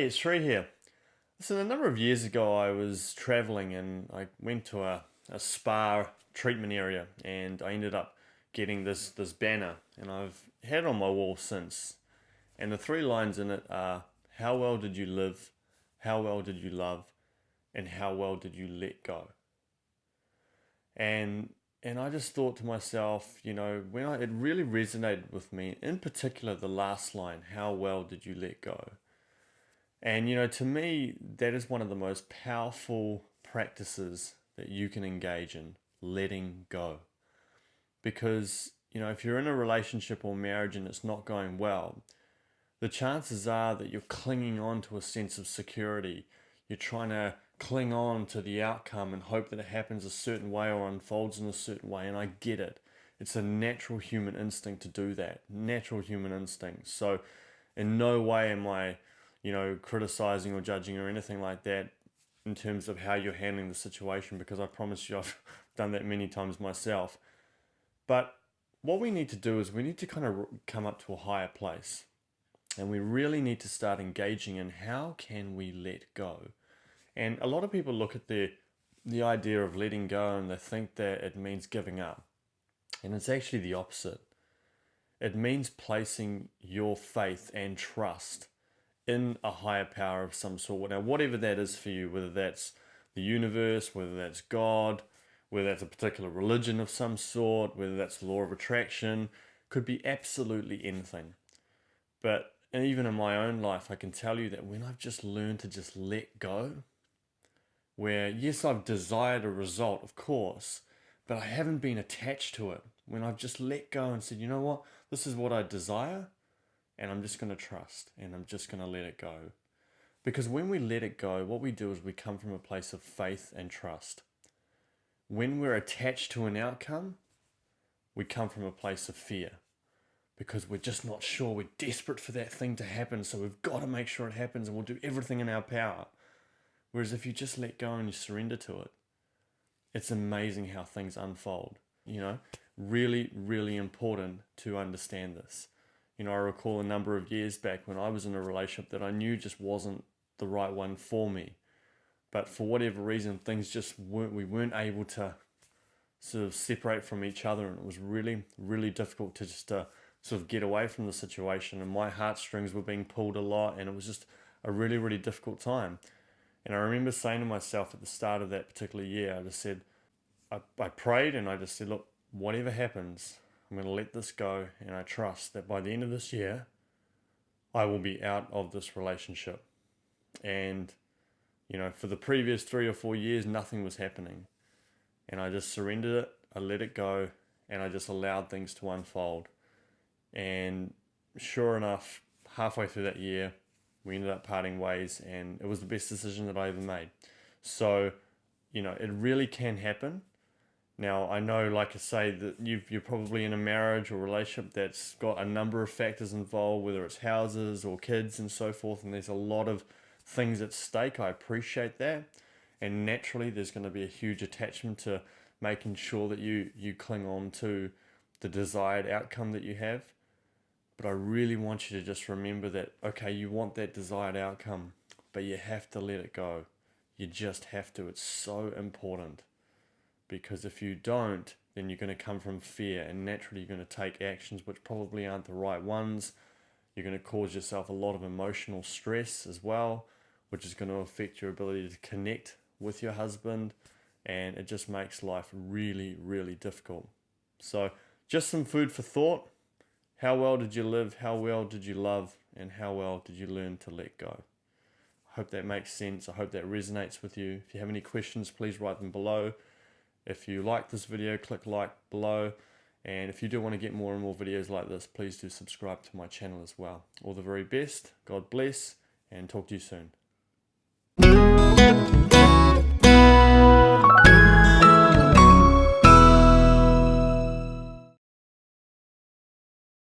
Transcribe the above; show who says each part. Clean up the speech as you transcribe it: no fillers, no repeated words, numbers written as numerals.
Speaker 1: Hey, it's Sri here. Listen, a number of years ago, I was traveling and I went to a spa treatment area and I ended up getting this banner and I've had it on my wall since. And the three lines in it are: how well did you live? How well did you love? And how well did you let go? And and I just thought to myself, it really resonated with me, in particular the last line: how well did you let go? And to me, that is one of the most powerful practices that you can engage in: letting go. Because, if you're in a relationship or marriage and it's not going well, the chances are that you're clinging on to a sense of security. You're trying to cling on to the outcome and hope that it happens a certain way or unfolds in a certain way. And I get it. It's a natural human instinct to do that. Natural human instinct. So, in no way am I, criticizing or judging or anything like that in terms of how you're handling the situation, because I promise you I've done that many times myself. But what we need to do is we need to kind of come up to a higher place. And we really need to start engaging in how can we let go. And a lot of people look at the idea of letting go and they think that it means giving up. And it's actually the opposite. It means placing your faith and trust in a higher power of some sort. Now, whatever that is for you, whether that's the universe, whether that's God, whether that's a particular religion of some sort, whether that's the law of attraction, could be absolutely anything. But even in my own life, I can tell you that when I've just learned to just let go, where yes, I've desired a result, of course, but I haven't been attached to it. When I've just let go and said, you know what, this is what I desire, and I'm just going to trust, and I'm just going to let it go. Because when we let it go, what we do is we come from a place of faith and trust. When we're attached to an outcome, we come from a place of fear. Because we're just not sure. We're desperate for that thing to happen, so we've got to make sure it happens, and we'll do everything in our power. Whereas if you just let go and you surrender to it, it's amazing how things unfold. Really, really important to understand this. I recall a number of years back when I was in a relationship that I knew just wasn't the right one for me. But for whatever reason, things just we weren't able to sort of separate from each other, and it was really, really difficult to just sort of get away from the situation, and my heartstrings were being pulled a lot, and it was just a really, really difficult time. And I remember saying to myself at the start of that particular year, I just said, I prayed and I just said, look, whatever happens, I'm going to let this go, and I trust that by the end of this year, I will be out of this relationship. And, for the previous 3 or 4 years, nothing was happening. And I just surrendered it, I let it go, and I just allowed things to unfold. And sure enough, halfway through that year, we ended up parting ways, and it was the best decision that I ever made. So, it really can happen. Now, I know, like I say, that you're probably in a marriage or relationship that's got a number of factors involved, whether it's houses or kids and so forth, and there's a lot of things at stake. I appreciate that. And naturally, there's going to be a huge attachment to making sure that you cling on to the desired outcome that you have. But I really want you to just remember that, okay, you want that desired outcome, but you have to let it go. You just have to. It's so important. Because if you don't, then you're going to come from fear, and naturally you're going to take actions which probably aren't the right ones. You're going to cause yourself a lot of emotional stress as well, which is going to affect your ability to connect with your husband, and it just makes life really, really difficult. So just some food for thought. How well did you live? How well did you love? And how well did you learn to let go? I hope that makes sense. I hope that resonates with you. If you have any questions, please write them below. If you like this video, click like below. And if you do want to get more and more videos like this, please do subscribe to my channel as well. All the very best. God bless, and talk to you soon.